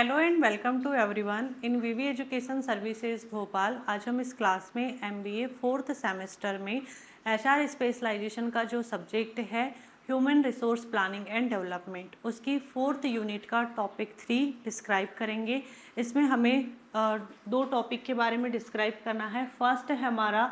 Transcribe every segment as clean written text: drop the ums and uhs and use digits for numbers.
Hello and welcome to everyone in VV education services Bhopal. आज हम इस क्लास में एमबीए 4th सेमेस्टर में एचआर स्पेशलाइजेशन का जो सब्जेक्ट है human resource planning and development, उसकी 4th यूनिट का टॉपिक 3 डिस्क्राइब करेंगे। इसमें हमें दो टॉपिक के बारे में डिस्क्राइब करना है। फर्स्ट है हमारा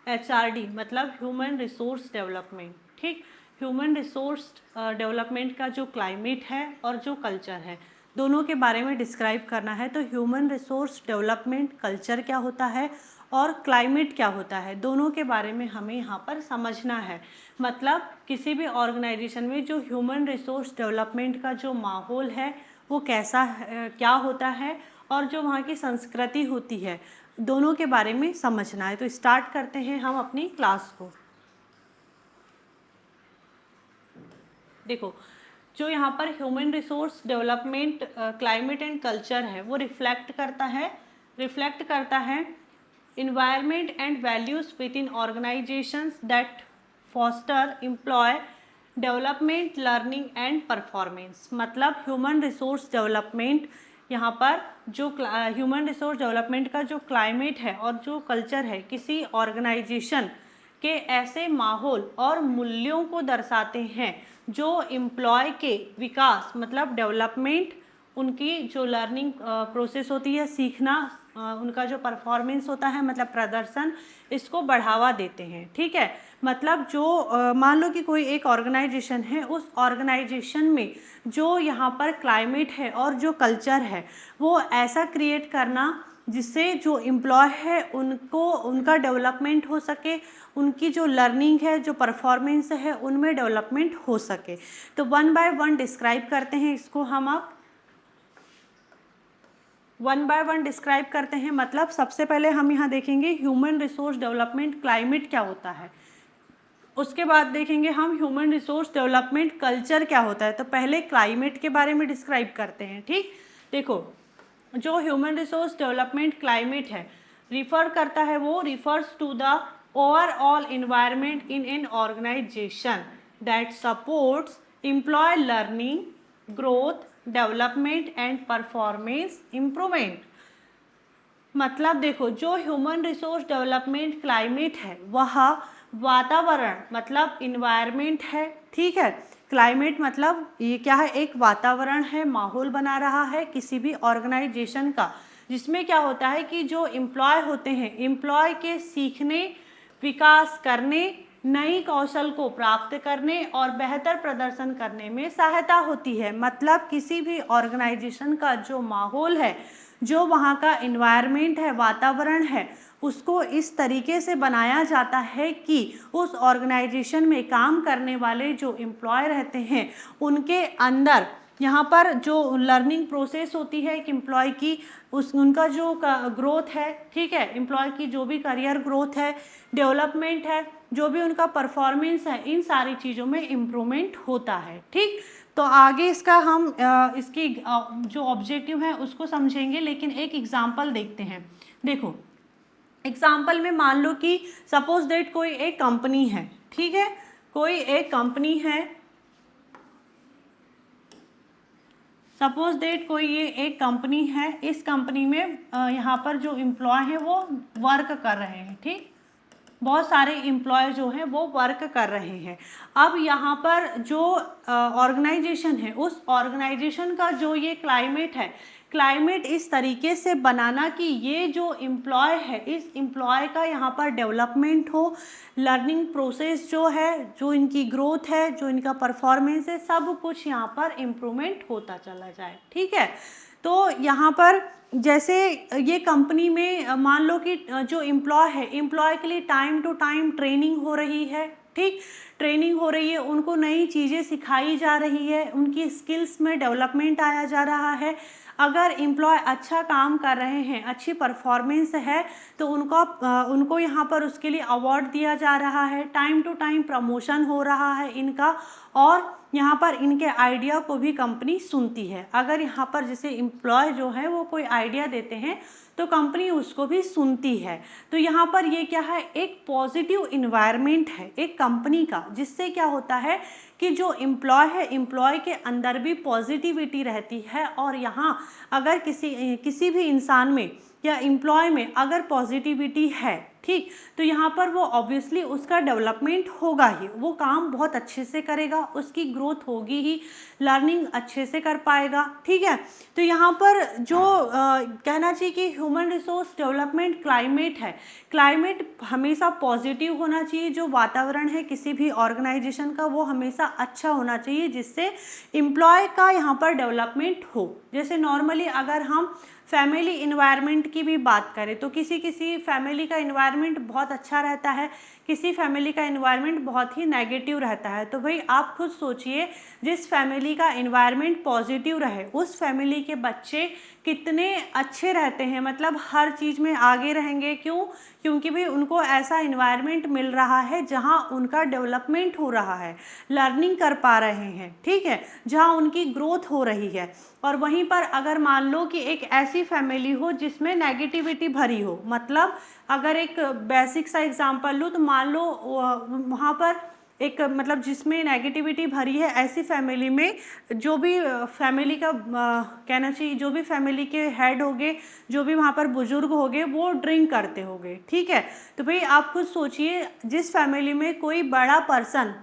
एचआरडी मतलब ह्यूमन रिसोर्स डेवलपमेंट। ठीक, ह्यूमन रिसोर्स डेवलपमेंट का जो क्लाइमेट है और जो कल्चर है, दोनों के बारे में डिस्क्राइब करना है। तो ह्यूमन रिसोर्स डेवलपमेंट कल्चर क्या होता है और क्लाइमेट क्या होता है, दोनों के बारे में हमें यहाँ पर समझना है। मतलब किसी भी ऑर्गेनाइजेशन में जो ह्यूमन रिसोर्स डेवलपमेंट का जो माहौल है वो कैसा है, क्या होता है, और जो वहाँ की संस्कृति होती है, दोनों के बारे में समझना है। तो स्टार्ट करते हैं हम अपनी क्लास को। देखो, जो यहाँ पर human resource development climate and culture है वो रिफ्लेक्ट करता है environment and values within organisations that foster employee development learning and performance. मतलब ह्यूमन रिसोर्स डेवलपमेंट, यहाँ पर जो ह्यूमन रिसोर्स डेवलपमेंट का जो क्लाइमेट है और जो कल्चर है किसी ऑर्गेनाइजेशन के ऐसे माहौल और मूल्यों को दर्शाते हैं जो एम्प्लॉय के विकास मतलब डेवलपमेंट, उनकी जो लर्निंग प्रोसेस होती है, सीखना, उनका जो परफॉर्मेंस होता है मतलब प्रदर्शन, इसको बढ़ावा देते हैं। ठीक है, मतलब जो मान लो कि कोई एक ऑर्गेनाइजेशन है, उस ऑर्गेनाइजेशन में जो यहाँ पर क्लाइमेट है और जो कल्चर है वो ऐसा क्रिएट करना जिससे जो एम्प्लॉय है उनको उनका डेवलपमेंट हो सके, उनकी जो लर्निंग है, जो परफॉर्मेंस है, उनमें डेवलपमेंट हो सके। तो वन बाय वन डिस्क्राइब करते हैं इसको। हम अब वन बाय वन डिस्क्राइब करते हैं। मतलब सबसे पहले हम यहाँ देखेंगे ह्यूमन रिसोर्स डेवलपमेंट क्लाइमेट क्या होता है, उसके बाद देखेंगे हम ह्यूमन रिसोर्स डेवलपमेंट कल्चर क्या होता है। तो पहले क्लाइमेट के बारे में डिस्क्राइब करते हैं। ठीक, देखो, जो ह्यूमन रिसोर्स डेवलपमेंट क्लाइमेट है रिफर करता है, वो refers to the overall environment in an organisation that supports employee learning, growth, development and performance improvement. मतलब देखो, जो ह्यूमन रिसोर्स डेवलपमेंट क्लाइमेट है वह वातावरण मतलब इन्वायरमेंट है। ठीक है, क्लाइमेट मतलब ये क्या है, एक वातावरण है, माहौल बना रहा है किसी भी ऑर्गेनाइजेशन का, जिसमें क्या होता है कि जो एम्प्लॉय होते हैं, एम्प्लॉय के सीखने, विकास करने, नई कौशल को प्राप्त करने और बेहतर प्रदर्शन करने में सहायता होती है। मतलब किसी भी ऑर्गेनाइजेशन का जो माहौल है, जो वहाँ का इन्वायरमेंट है, वातावरण है, उसको इस तरीके से बनाया जाता है कि उस ऑर्गेनाइजेशन में काम करने वाले जो एम्प्लॉय रहते हैं उनके अंदर यहाँ पर जो लर्निंग प्रोसेस होती है एक एम्प्लॉय की, उनका जो ग्रोथ है, ठीक है, एम्प्लॉय की जो भी करियर ग्रोथ है, डेवलपमेंट है, जो भी उनका परफॉर्मेंस है, इन सारी चीज़ों में इम्प्रूवमेंट होता है। ठीक, तो आगे इसका हम इसकी जो ऑब्जेक्टिव है उसको समझेंगे, लेकिन एक एग्जाम्पल देखते हैं। देखो, एग्जाम्पल में मान लो कि सपोज दैट कोई एक कंपनी है। ठीक है, कोई एक कंपनी है, सपोज दैट कोई ये एक कंपनी है, इस कंपनी में यहाँ पर जो एम्प्लॉय हैं वो वर्क कर रहे हैं। ठीक, बहुत सारे एम्प्लॉय जो हैं वो वर्क कर रहे हैं। अब यहाँ पर जो ऑर्गेनाइजेशन है, उस ऑर्गेनाइजेशन का जो ये क्लाइमेट है, क्लाइमेट इस तरीके से बनाना कि ये जो एम्प्लॉय है, इस एम्प्लॉय का यहाँ पर डेवलपमेंट हो, लर्निंग प्रोसेस जो है, जो इनकी ग्रोथ है, जो इनका परफॉर्मेंस है, सब कुछ यहाँ पर इम्प्रूवमेंट होता चला जाए। ठीक है, तो यहाँ पर जैसे ये कंपनी में मान लो कि जो एम्प्लॉय है, एम्प्लॉय के लिए टाइम टू टाइम ट्रेनिंग हो रही है। ठीक, ट्रेनिंग हो रही है, उनको नई चीज़ें सिखाई जा रही है, उनकी स्किल्स में डेवलपमेंट आया जा रहा है। अगर एम्प्लॉय अच्छा काम कर रहे हैं, अच्छी परफॉर्मेंस है, तो उनको यहाँ पर उसके लिए अवार्ड दिया जा रहा है, टाइम टू टाइम प्रमोशन हो रहा है इनका, और यहाँ पर इनके आइडिया को भी कंपनी सुनती है। अगर यहाँ पर जैसे एम्प्लॉय जो है वो कोई आइडिया देते हैं तो कंपनी उसको भी सुनती है। तो यहाँ पर ये क्या है, एक पॉजिटिव इन्वायरमेंट है एक कंपनी का, जिससे क्या होता है कि जो एम्प्लॉय है, एम्प्लॉय के अंदर भी पॉजिटिविटी रहती है। और यहाँ अगर किसी भी इंसान में या एम्प्लॉय में अगर पॉजिटिविटी है, ठीक, तो यहाँ पर वो ऑब्वियसली उसका डेवलपमेंट होगा ही, वो काम बहुत अच्छे से करेगा, उसकी ग्रोथ होगी ही, लर्निंग अच्छे से कर पाएगा, ठीक है। तो यहाँ पर जो कहना चाहिए कि ह्यूमन रिसोर्स डेवलपमेंट क्लाइमेट है, क्लाइमेट हमेशा पॉजिटिव होना चाहिए। जो वातावरण है किसी भी ऑर्गेनाइजेशन का वो हमेशा अच्छा होना चाहिए, जिससे एम्प्लॉय का यहाँ पर डेवलपमेंट हो। जैसे नॉर्मली अगर हम फैमिली इन्वायरमेंट की भी बात करें तो किसी फैमिली का इन्वायरमेंट बहुत अच्छा रहता है, किसी फैमिली का इन्वायरमेंट बहुत ही नेगेटिव रहता है। तो भाई आप खुद सोचिए, जिस फैमिली का इन्वायरमेंट पॉजिटिव रहे उस फैमिली के बच्चे कितने अच्छे रहते हैं, मतलब हर चीज़ में आगे रहेंगे। क्यों? क्योंकि भाई उनको ऐसा इन्वायरमेंट मिल रहा है जहां उनका डेवलपमेंट हो रहा है, लर्निंग कर पा रहे हैं, ठीक है, जहां उनकी ग्रोथ हो रही है। और वहीं पर अगर मान लो कि एक ऐसी फैमिली हो जिसमें नेगेटिविटी भरी हो, मतलब अगर एक बेसिक सा एग्जांपल लूँ तो मान लो वहाँ पर एक मतलब जिसमें नेगेटिविटी भरी है, ऐसी फैमिली में जो भी फैमिली का कहना चाहिए, जो भी फैमिली के हेड होंगे, जो भी वहाँ पर बुजुर्ग होंगे, वो ड्रिंक करते होंगे, ठीक है। तो भाई आप खुद सोचिए, जिस फैमिली में कोई बड़ा पर्सन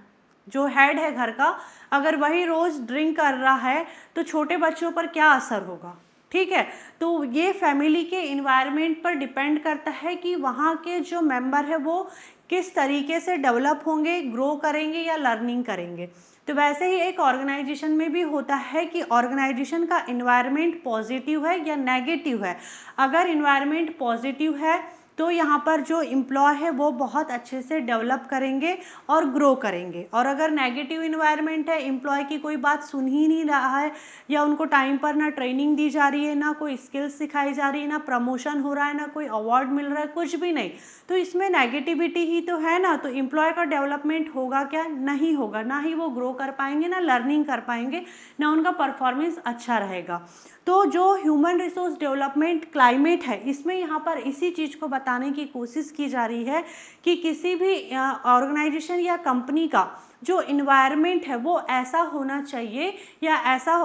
जो हेड है घर का, अगर वही रोज़ ड्रिंक कर रहा है तो छोटे बच्चों पर क्या असर होगा, ठीक है। तो ये फैमिली के इन्वायरमेंट पर डिपेंड करता है कि वहाँ के जो मेंबर है वो किस तरीके से डेवलप होंगे, ग्रो करेंगे या लर्निंग करेंगे। तो वैसे ही एक ऑर्गेनाइजेशन में भी होता है कि ऑर्गेनाइजेशन का इन्वायरमेंट पॉजिटिव है या नेगेटिव है। अगर इन्वायरमेंट पॉजिटिव है तो यहाँ पर जो एम्प्लॉय है वो बहुत अच्छे से डेवलप करेंगे और ग्रो करेंगे। और अगर नेगेटिव इन्वायरमेंट है, एम्प्लॉय की कोई बात सुन ही नहीं रहा है, या उनको टाइम पर ना ट्रेनिंग दी जा रही है, ना कोई स्किल्स सिखाई जा रही है, ना प्रमोशन हो रहा है, ना कोई अवार्ड मिल रहा है, कुछ भी नहीं, तो इसमें नेगेटिविटी ही तो है ना। तो एम्प्लॉय का डेवलपमेंट होगा क्या? नहीं होगा, ना ही वो ग्रो कर पाएंगे, ना लर्निंग कर पाएंगे, ना उनका परफॉर्मेंस अच्छा रहेगा। तो जो ह्यूमन रिसोर्स डेवलपमेंट क्लाइमेट है, इसमें यहाँ पर इसी चीज़ को बताने की कोशिश की जा रही है कि किसी भी ऑर्गेनाइजेशन या कंपनी का जो इन्वायरमेंट है वो ऐसा होना चाहिए या ऐसा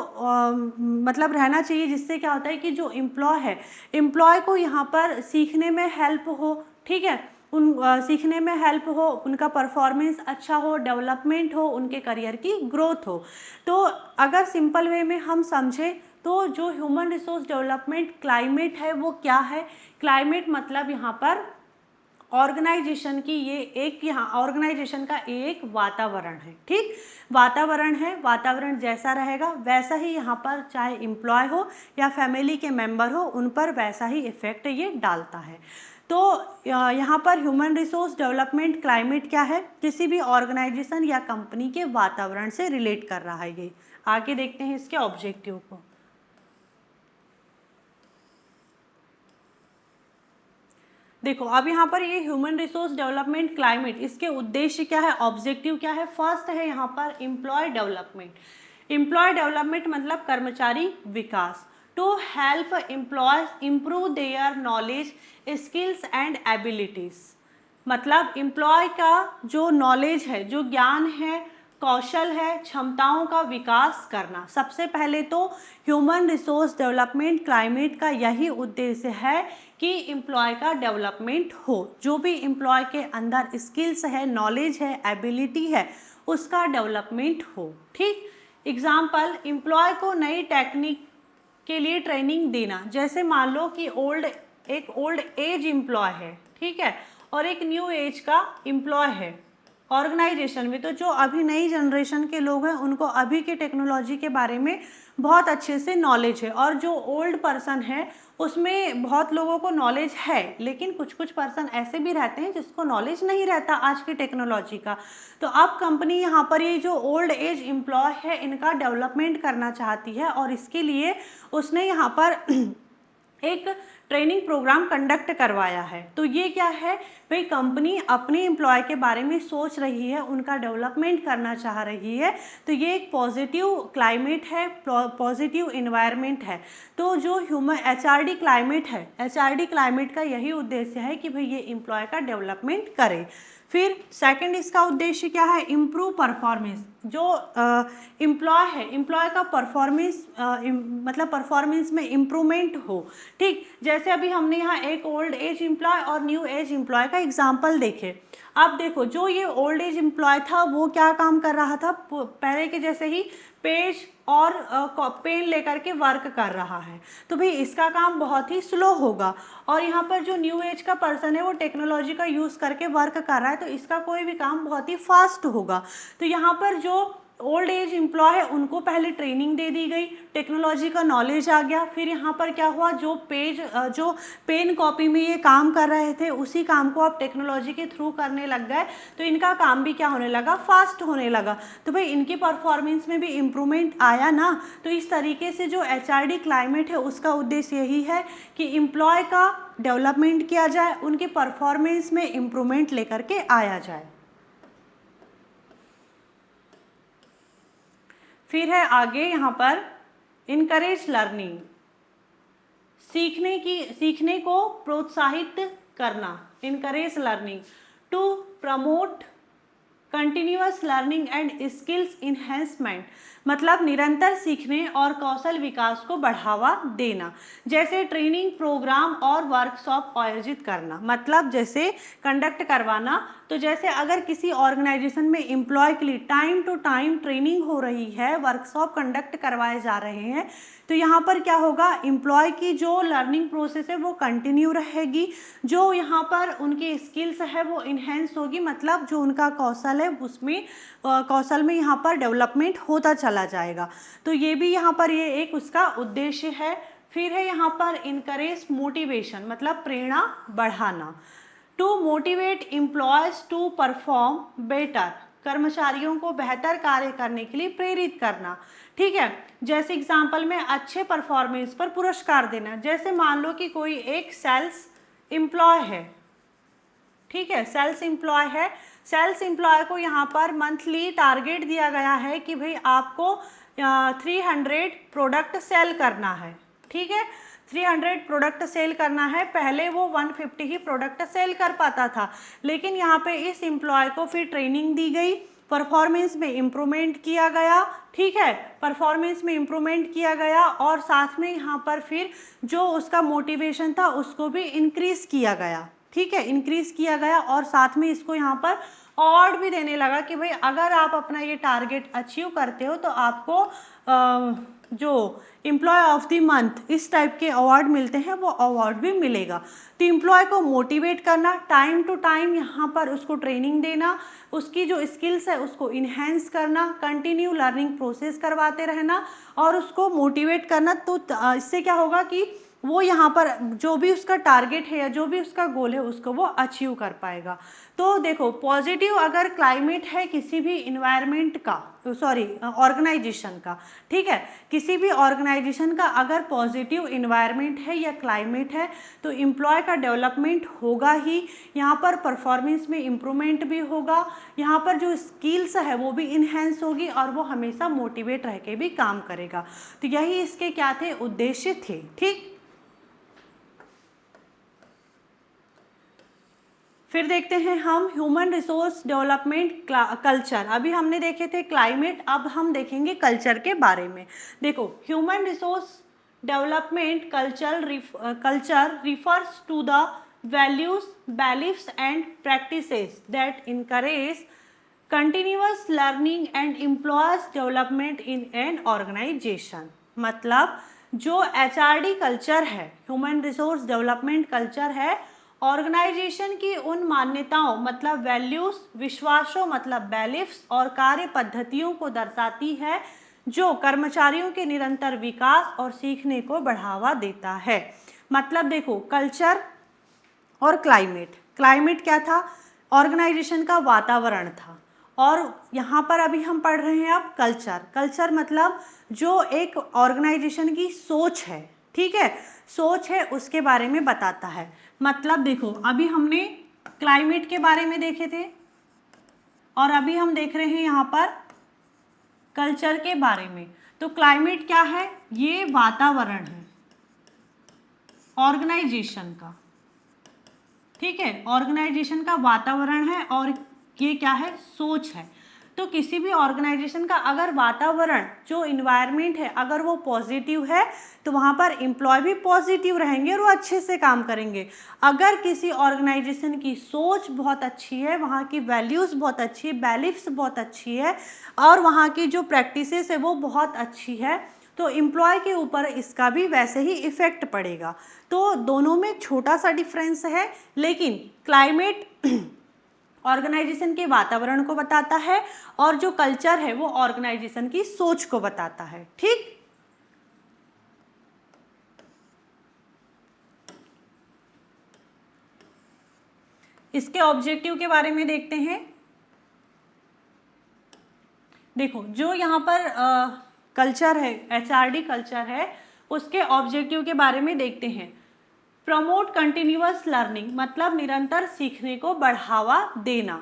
मतलब रहना चाहिए, जिससे क्या होता है कि जो एम्प्लॉय है, एम्प्लॉय को यहाँ पर सीखने में हेल्प हो, ठीक है, सीखने में हेल्प हो, उनका परफॉर्मेंस अच्छा हो, डेवलपमेंट हो, उनके करियर की ग्रोथ हो। तो अगर सिंपल वे में हम समझें तो जो ह्यूमन रिसोर्स डेवलपमेंट क्लाइमेट है वो क्या है? क्लाइमेट मतलब यहाँ पर ऑर्गेनाइजेशन की ये एक, यहाँ ऑर्गेनाइजेशन का एक वातावरण है, ठीक, वातावरण है, वातावरण जैसा रहेगा वैसा ही यहाँ पर चाहे एम्प्लॉय हो या फैमिली के मेंबर हो, उन पर वैसा ही इफेक्ट ये डालता है। तो यहाँ पर ह्यूमन रिसोर्स डेवलपमेंट क्लाइमेट क्या है? किसी भी ऑर्गेनाइजेशन या कंपनी के वातावरण से रिलेट कर रहा है ये। आगे देखते हैं इसके ऑब्जेक्टिव को। देखो अब यहाँ पर ये ह्यूमन रिसोर्स डेवलपमेंट क्लाइमेट, इसके उद्देश्य क्या है, ऑब्जेक्टिव क्या है? फर्स्ट है यहाँ पर एम्प्लॉय डेवलपमेंट। एम्प्लॉय डेवलपमेंट मतलब कर्मचारी विकास, to help employees improve their knowledge, skills and abilities. मतलब एम्प्लॉय का जो नॉलेज है, जो ज्ञान है, कौशल है, क्षमताओं का विकास करना। सबसे पहले तो ह्यूमन रिसोर्स डेवलपमेंट क्लाइमेट का यही उद्देश्य है कि एम्प्लॉय का डेवलपमेंट हो, जो भी एम्प्लॉय के अंदर स्किल्स है, नॉलेज है, एबिलिटी है, उसका डेवलपमेंट हो, ठीक। एग्जाम्पल, एम्प्लॉय को नई टेक्निक के लिए ट्रेनिंग देना। जैसे मान लो कि एक ओल्ड एज एम्प्लॉय है, ठीक है, और एक न्यू एज का एम्प्लॉय है ऑर्गेनाइजेशन में। तो जो अभी नई जनरेशन के लोग हैं उनको अभी के टेक्नोलॉजी के बारे में बहुत अच्छे से नॉलेज है, और जो ओल्ड पर्सन है उसमें बहुत लोगों को नॉलेज है, लेकिन कुछ कुछ पर्सन ऐसे भी रहते हैं जिसको नॉलेज नहीं रहता आज की टेक्नोलॉजी का। तो अब कंपनी यहाँ पर ये जो ओल्ड एज एम्प्लॉय है इनका डेवलपमेंट करना चाहती है, और इसके लिए उसने यहाँ पर एक ट्रेनिंग प्रोग्राम कंडक्ट करवाया है। तो ये क्या है भाई, कंपनी अपने एम्प्लॉय के बारे में सोच रही है, उनका डेवलपमेंट करना चाह रही है। तो ये एक पॉजिटिव क्लाइमेट है, पॉजिटिव इन्वायरमेंट है। तो जो ह्यूमन एचआरडी क्लाइमेट है, एचआरडी क्लाइमेट का यही उद्देश्य है कि भाई ये एम्प्लॉय का डेवलपमेंट करे। फिर सेकंड इसका उद्देश्य क्या है, इम्प्रूव परफॉर्मेंस। जो एम्प्लॉय है, एम्प्लॉय का परफॉर्मेंस मतलब परफॉर्मेंस में इम्प्रूवमेंट हो। ठीक, जैसे अभी हमने यहाँ एक ओल्ड एज एम्प्लॉय और न्यू एज एम्प्लॉय का एग्जांपल देखे। अब देखो, जो ये ओल्ड एज एम्प्लॉय था वो क्या काम कर रहा था, पहले के जैसे ही पेज और पेन लेकर के वर्क कर रहा है। तो भाई इसका काम बहुत ही स्लो होगा। और यहाँ पर जो न्यू एज का पर्सन है वो टेक्नोलॉजी का यूज़ करके वर्क कर रहा है, तो इसका कोई भी काम बहुत ही फास्ट होगा। तो यहाँ पर जो ओल्ड एज एम्प्लॉय है उनको पहले ट्रेनिंग दे दी गई, टेक्नोलॉजी का नॉलेज आ गया। फिर यहाँ पर क्या हुआ, जो पेन कॉपी में ये काम कर रहे थे उसी काम को आप टेक्नोलॉजी के थ्रू करने लग गए, तो इनका काम भी क्या होने लगा, फास्ट होने लगा। तो भाई इनकी परफॉर्मेंस में भी इम्प्रूवमेंट आया ना। तो इस तरीके से जो एचआरडी क्लाइमेट है उसका उद्देश्य यही है कि एम्प्लॉय का डेवलपमेंट किया जाए, उनकी परफॉर्मेंस में इम्प्रूवमेंट लेकर के आया जाए। फिर है आगे यहाँ पर इनकरेज लर्निंग, सीखने को प्रोत्साहित करना। Encourage learning to promote continuous learning and skills enhancement, मतलब निरंतर सीखने और कौशल विकास को बढ़ावा देना। जैसे ट्रेनिंग प्रोग्राम और वर्कशॉप आयोजित करना, मतलब जैसे कंडक्ट करवाना। तो जैसे अगर किसी ऑर्गेनाइजेशन में एम्प्लॉय के लिए टाइम टू टाइम ट्रेनिंग हो रही है, वर्कशॉप कंडक्ट करवाए जा रहे हैं, तो यहाँ पर क्या होगा, एम्प्लॉय की जो लर्निंग प्रोसेस है वो कंटिन्यू रहेगी, जो यहाँ पर उनकी स्किल्स है वो इन्हेंस होगी, मतलब जो उनका कौशल है उसमें कौशल में यहाँ पर डेवलपमेंट होता चला जाएगा। तो ये भी यहाँ पर ये एक उसका उद्देश्य है। फिर है यहाँ पर इनकरेज मोटिवेशन, मतलब प्रेरणा बढ़ाना। To motivate employees to perform better, कर्मचारियों को बेहतर कार्य करने के लिए प्रेरित करना। ठीक है, जैसे एग्जाम्पल में अच्छे परफॉर्मेंस पर पुरस्कार देना। जैसे मान लो कि कोई एक सेल्स एम्प्लॉय है, ठीक है, सेल्स एम्प्लॉय है, सेल्स एम्प्लॉय को यहाँ पर मंथली टारगेट दिया गया है कि भाई आपको 300 प्रोडक्ट सेल करना है। ठीक है, 300 प्रोडक्ट सेल करना है। पहले वो 150 ही प्रोडक्ट सेल कर पाता था, लेकिन यहाँ पे इस एम्प्लॉय को फिर ट्रेनिंग दी गई, परफॉर्मेंस में इम्प्रूवमेंट किया गया। ठीक है, परफॉर्मेंस में इम्प्रूवमेंट किया गया और साथ में यहाँ पर फिर जो उसका मोटिवेशन था उसको भी इंक्रीज़ किया गया। ठीक है, इंक्रीज़ किया गया और साथ में इसको यहाँ पर अवार्ड भी देने लगा कि भाई अगर आप अपना ये टारगेट अचीव करते हो तो आपको जो एम्प्लॉय ऑफ द मंथ इस टाइप के अवार्ड मिलते हैं, वो अवार्ड भी मिलेगा। तो एम्प्लॉय को मोटिवेट करना, टाइम टू टाइम यहाँ पर उसको ट्रेनिंग देना, उसकी जो स्किल्स है उसको इन्हेंस करना, कंटिन्यू लर्निंग प्रोसेस करवाते रहना और उसको मोटिवेट करना। तो इससे क्या होगा कि वो यहाँ पर जो भी उसका टारगेट है या जो भी उसका गोल है उसको वो अचीव कर पाएगा। तो देखो, पॉजिटिव अगर क्लाइमेट है किसी भी इन्वायरमेंट का, ऑर्गेनाइजेशन का, ठीक है, किसी भी ऑर्गेनाइजेशन का अगर पॉजिटिव इन्वायरमेंट है या क्लाइमेट है तो एम्प्लॉय का डेवलपमेंट होगा ही, यहाँ पर परफॉर्मेंस में इम्प्रूवमेंट भी होगा, यहाँ पर जो स्किल्स है वो भी इन्हेंस होगी और वो हमेशा मोटिवेट रह के भी काम करेगा। तो यही इसके क्या थे, उद्देश्य थे। ठीक, फिर देखते हैं हम ह्यूमन रिसोर्स डेवलपमेंट कल्चर। अभी हमने देखे थे क्लाइमेट, अब हम देखेंगे कल्चर के बारे में। देखो, human resource development culture refers to the values, beliefs and practices that encourage continuous learning and employees development in an organisation. मतलब जो एचआरडी कल्चर है, ह्यूमन रिसोर्स डेवलपमेंट कल्चर है, ऑर्गेनाइजेशन की उन मान्यताओं मतलब वैल्यूज, विश्वासों मतलब बिलीफ्स और कार्य पद्धतियों को दर्शाती है जो कर्मचारियों के निरंतर विकास और सीखने को बढ़ावा देता है। मतलब देखो, कल्चर और क्लाइमेट, क्लाइमेट क्या था, ऑर्गेनाइजेशन का वातावरण था, और यहाँ पर अभी हम पढ़ रहे हैं अब कल्चर। कल्चर मतलब जो एक ऑर्गेनाइजेशन की सोच है, ठीक है, सोच है उसके बारे में बताता है। मतलब देखो अभी हमने क्लाइमेट के बारे में देखे थे और अभी हम देख रहे हैं यहाँ पर कल्चर के बारे में। तो क्लाइमेट क्या है, ये वातावरण है ऑर्गेनाइजेशन का, ठीक है, ऑर्गेनाइजेशन का वातावरण है और ये क्या है, सोच है। तो किसी भी ऑर्गेनाइजेशन का अगर वातावरण जो इन्वायरमेंट है अगर वो पॉजिटिव है तो वहाँ पर एम्प्लॉय भी पॉजिटिव रहेंगे और वो अच्छे से काम करेंगे। अगर किसी ऑर्गेनाइजेशन की सोच बहुत अच्छी है, वहाँ की वैल्यूज़ बहुत अच्छी है, वैल्यूज बहुत अच्छी है और वहाँ की जो प्रैक्टिसेस है वो बहुत अच्छी है, तो एम्प्लॉय के ऊपर इसका भी वैसे ही इफ़ेक्ट पड़ेगा। तो दोनों में छोटा सा डिफरेंस है, लेकिन क्लाइमेट ऑर्गेनाइजेशन के वातावरण को बताता है और जो कल्चर है वो ऑर्गेनाइजेशन की सोच को बताता है। ठीक, इसके ऑब्जेक्टिव के बारे में देखते हैं। देखो जो यहाँ पर कल्चर है, एचआरडी कल्चर है, उसके ऑब्जेक्टिव के बारे में देखते हैं। प्रमोट कंटिन्यूअस लर्निंग, मतलब निरंतर सीखने को बढ़ावा देना।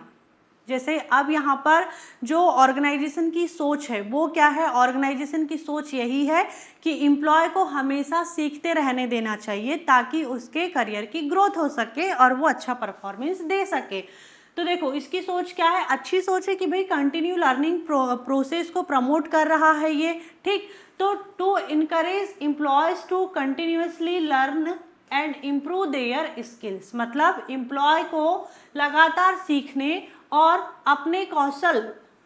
जैसे अब यहाँ पर जो ऑर्गेनाइजेशन की सोच है वो क्या है, ऑर्गेनाइजेशन की सोच यही है कि एम्प्लॉय को हमेशा सीखते रहने देना चाहिए ताकि उसके करियर की ग्रोथ हो सके और वो अच्छा परफॉर्मेंस दे सके। तो देखो इसकी सोच क्या है, अच्छी सोच है कि भाई कंटिन्यू लर्निंग प्रोसेस को प्रमोट कर रहा है ये, ठीक। तो to encourage employees to continuously learn and improve their skills, मतलब एम्प्लॉय को लगातार सीखने और अपने कौशल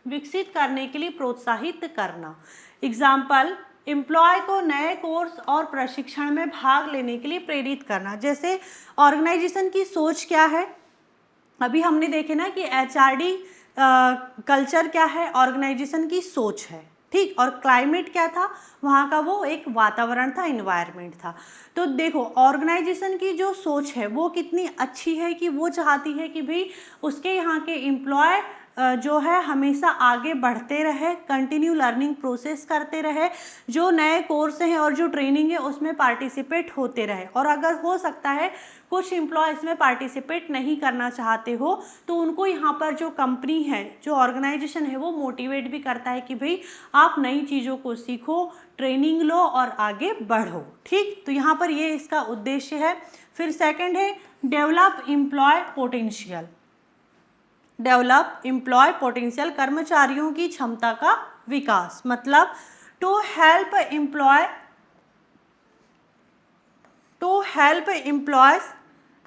विकसित करने के लिए प्रोत्साहित करना। एग्जाम्पल, एम्प्लॉय को नए कोर्स और प्रशिक्षण में भाग लेने के लिए प्रेरित करना। जैसे ऑर्गेनाइजेशन की सोच क्या है, अभी हमने देखे ना कि एचआरडी कल्चर क्या है, ऑर्गेनाइजेशन की सोच है, ठीक। और क्लाइमेट क्या था, वहाँ का वो एक वातावरण था, इन्वायरमेंट था। तो देखो ऑर्गेनाइजेशन की जो सोच है वो कितनी अच्छी है कि वो चाहती है कि भाई उसके यहाँ के एम्प्लॉय जो है हमेशा आगे बढ़ते रहे, कंटिन्यू लर्निंग प्रोसेस करते रहे, जो नए कोर्स हैं और जो ट्रेनिंग है उसमें पार्टिसिपेट होते रहे। और अगर हो सकता है कुछ एम्प्लॉय इसमें पार्टिसिपेट नहीं करना चाहते हो तो उनको यहाँ पर जो कंपनी है, जो ऑर्गेनाइजेशन है वो मोटिवेट भी करता है कि भाई आप नई चीज़ों को सीखो, ट्रेनिंग लो और आगे बढ़ो, ठीक। तो यहाँ पर ये इसका उद्देश्य है। फिर सेकंड है develop employee potential, develop employee potential, कर्मचारियों की क्षमता का विकास, मतलब to help employees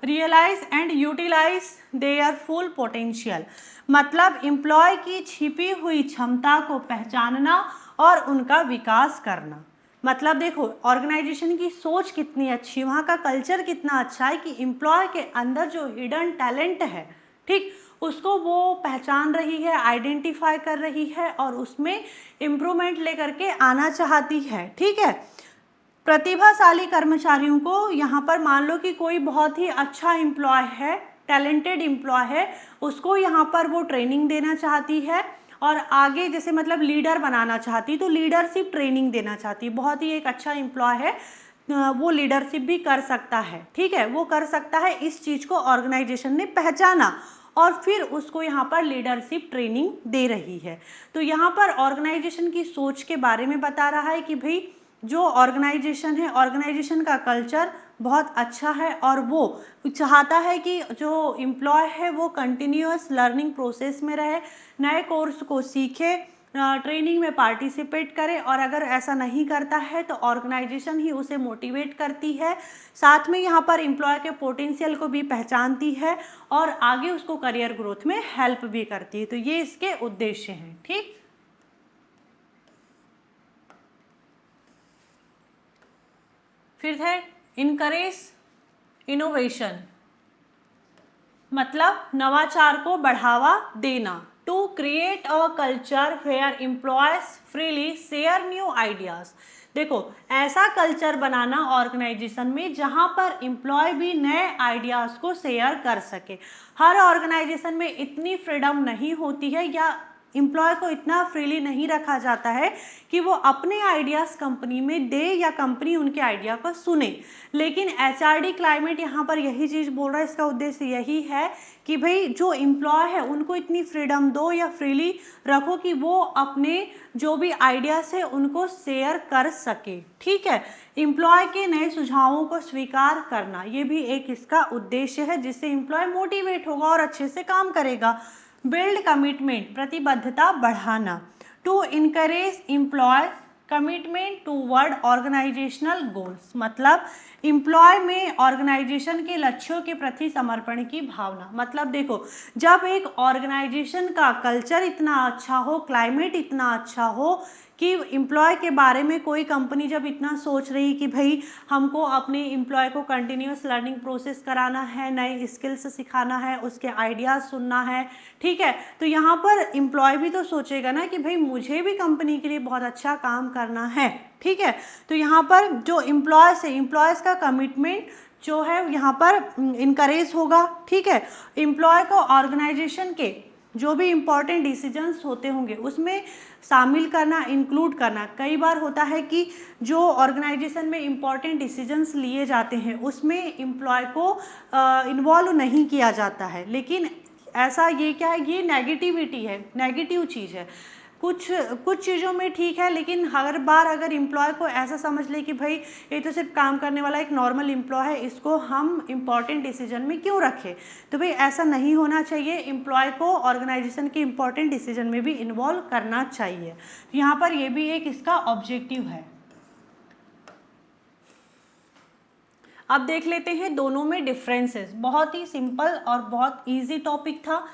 realise and utilise their full potential, मतलब एम्प्लॉय की छिपी हुई क्षमता को पहचानना और उनका विकास करना। मतलब देखो ऑर्गेनाइजेशन की सोच कितनी अच्छी, वहाँ का कल्चर कितना अच्छा है कि एम्प्लॉय के अंदर जो हिडन टैलेंट है, ठीक, उसको वो पहचान रही है, आइडेंटिफाई कर रही है और उसमें इम्प्रूवमेंट लेकर के आना चाहती है, ठीक है। प्रतिभाशाली कर्मचारियों को यहाँ पर मान लो कि कोई बहुत ही अच्छा एम्प्लॉय है, टैलेंटेड एम्प्लॉय है, उसको यहाँ पर वो ट्रेनिंग देना चाहती है और आगे जैसे मतलब लीडर बनाना चाहती, तो लीडरशिप ट्रेनिंग देना चाहती। बहुत ही एक अच्छा एम्प्लॉय है, वो लीडरशिप भी कर सकता है, ठीक है, वो कर सकता है। इस चीज़ को ऑर्गेनाइजेशन ने पहचाना और फिर उसको यहाँ पर लीडरशिप ट्रेनिंग दे रही है। तो यहाँ पर ऑर्गेनाइजेशन की सोच के बारे में बता रहा है कि भाई जो ऑर्गेनाइजेशन है, ऑर्गेनाइजेशन का कल्चर बहुत अच्छा है और वो चाहता है कि जो एम्प्लॉय है वो कंटिन्यूअस लर्निंग प्रोसेस में रहे, नए कोर्स को सीखे, ट्रेनिंग में पार्टिसिपेट करे और अगर ऐसा नहीं करता है तो ऑर्गेनाइजेशन ही उसे मोटिवेट करती है। साथ में यहाँ पर एम्प्लॉय के पोटेंशियल को भी पहचानती है और आगे उसको करियर ग्रोथ में हेल्प भी करती है। तो ये इसके उद्देश्य हैं, ठीक। फिर है इनकरेज इनोवेशन, मतलब नवाचार को बढ़ावा देना। To create a culture where employees freely share new ideas, देखो ऐसा कल्चर बनाना ऑर्गेनाइजेशन में जहाँ पर एम्प्लॉय भी नए आइडियाज़ को शेयर कर सके। हर ऑर्गेनाइजेशन में इतनी फ्रीडम नहीं होती है या एम्प्लॉय को इतना फ्रीली नहीं रखा जाता है कि वो अपने आइडियाज़ कंपनी में दे या कंपनी उनके आइडिया को सुने। लेकिन एचआरडी क्लाइमेट यहाँ पर यही चीज़ बोल रहा है, इसका उद्देश्य यही है कि भाई जो एम्प्लॉय है उनको इतनी फ्रीडम दो या फ्रीली रखो कि वो अपने जो भी आइडियाज़ है उनको शेयर कर सके। ठीक है, एम्प्लॉय के नए सुझावों को स्वीकार करना, ये भी एक इसका उद्देश्य है, जिससे एम्प्लॉय मोटिवेट होगा और अच्छे से काम करेगा। बिल्ड कमिटमेंट, प्रतिबद्धता बढ़ाना। To encourage employee commitment toward organisational goals, मतलब एम्प्लॉय में ऑर्गेनाइजेशन के लक्ष्यों के प्रति समर्पण की भावना। मतलब देखो, जब एक ऑर्गेनाइजेशन का कल्चर इतना अच्छा हो, क्लाइमेट इतना अच्छा हो कि एम्प्लॉय के बारे में कोई कंपनी जब इतना सोच रही कि भाई हमको अपने एम्प्लॉय को कंटिन्यूस लर्निंग प्रोसेस कराना है, नए स्किल्स सिखाना है, उसके आइडियाज़ सुनना है, ठीक है, तो यहाँ पर एम्प्लॉय भी तो सोचेगा ना कि भाई मुझे भी कंपनी के लिए बहुत अच्छा काम करना है। ठीक है, तो यहाँ पर जो एम्प्लॉयज़ है, एम्प्लॉयज़ का कमिटमेंट जो है यहाँ पर इनकरेज होगा। ठीक है, एम्प्लॉय को ऑर्गेनाइजेशन के जो भी इम्पॉर्टेंट डिसीजंस होते होंगे उसमें शामिल करना, इंक्लूड करना। कई बार होता है कि जो ऑर्गेनाइजेशन में इम्पॉर्टेंट डिसीजंस लिए जाते हैं उसमें एम्प्लॉय को इन्वॉल्व नहीं किया जाता है, लेकिन ऐसा ये क्या है, ये नेगेटिविटी है, नेगेटिव चीज़ है। कुछ चीज़ों में ठीक है, लेकिन हर बार अगर एम्प्लॉय को ऐसा समझ ले कि भाई ये तो सिर्फ काम करने वाला एक नॉर्मल एम्प्लॉय है, इसको हम इम्पॉर्टेंट डिसीजन में क्यों रखें, तो भाई ऐसा नहीं होना चाहिए। एम्प्लॉय को ऑर्गेनाइजेशन के इम्पॉर्टेंट डिसीजन में भी इन्वॉल्व करना चाहिए। यहाँ पर ये भी एक इसका ऑब्जेक्टिव है। अब देख लेते हैं दोनों में डिफरेंसेस। बहुत ही सिंपल और बहुत ईजी टॉपिक था।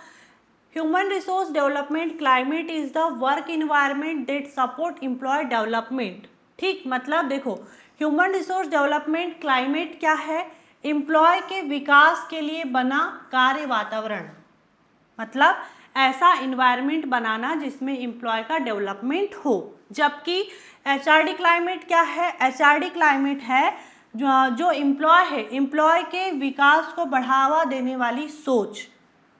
Human resource development climate is the work environment that support employee development. ठीक, मतलब देखो, ह्यूमन रिसोर्स डेवलपमेंट क्लाइमेट क्या है, एम्प्लॉय के विकास के लिए बना कार्य वातावरण, मतलब ऐसा इन्वायरमेंट बनाना जिसमें एम्प्लॉय का डेवलपमेंट हो। जबकि एचआरडी क्लाइमेट क्या है, एचआरडी क्लाइमेट है जो एम्प्लॉय है, एम्प्लॉय के विकास को बढ़ावा देने वाली सोच,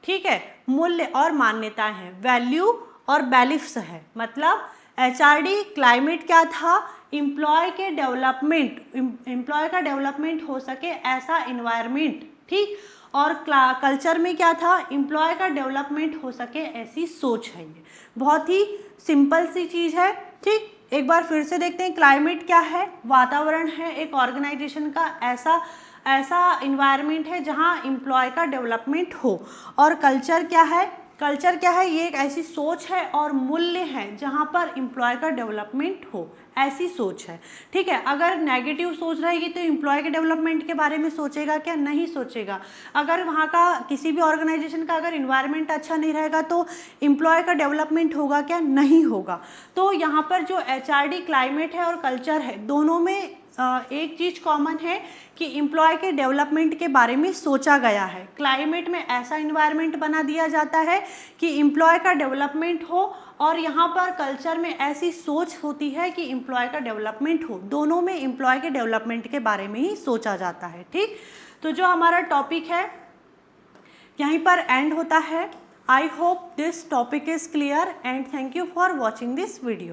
ठीक है, मूल्य और मान्यताएं हैं, वैल्यू और बेलिफ्स है। मतलब एचआरडी क्लाइमेट क्या था, एम्प्लॉय के डेवलपमेंट, एम्प्लॉय का डेवलपमेंट हो सके ऐसा इन्वायरमेंट, ठीक, और कल्चर में क्या था, एम्प्लॉय का डेवलपमेंट हो सके ऐसी सोच है। ये बहुत ही सिंपल सी चीज़ है। ठीक, एक बार फिर से देखते हैं, क्लाइमेट क्या है, वातावरण है एक ऑर्गेनाइजेशन का, ऐसा इन्वायरमेंट है जहां एम्प्लॉय का डेवलपमेंट हो। और कल्चर क्या है, कल्चर क्या है, ये एक ऐसी सोच है और मूल्य है जहां पर एम्प्लॉय का डेवलपमेंट हो, ऐसी सोच है। ठीक है, अगर नेगेटिव सोच रहेगी तो एम्प्लॉय के डेवलपमेंट के बारे में सोचेगा क्या, नहीं सोचेगा। अगर वहाँ का किसी भी ऑर्गेनाइजेशन का अगर इन्वायरमेंट अच्छा नहीं रहेगा तो एम्प्लॉय का डेवलपमेंट होगा क्या, नहीं होगा। तो यहाँ पर जो एचआरडी क्लाइमेट है और कल्चर है, दोनों में एक चीज़ कॉमन है कि एम्प्लॉय के डेवलपमेंट के बारे में सोचा गया है। क्लाइमेट में ऐसा इन्वायरमेंट बना दिया जाता है कि एम्प्लॉय का डेवलपमेंट हो, और यहाँ पर कल्चर में ऐसी सोच होती है कि एम्प्लॉय का डेवलपमेंट हो। दोनों में एम्प्लॉय के डेवलपमेंट के बारे में ही सोचा जाता है। ठीक, तो जो हमारा टॉपिक है यहीं पर एंड होता है। I hope this topic is clear and thank you for watching this video.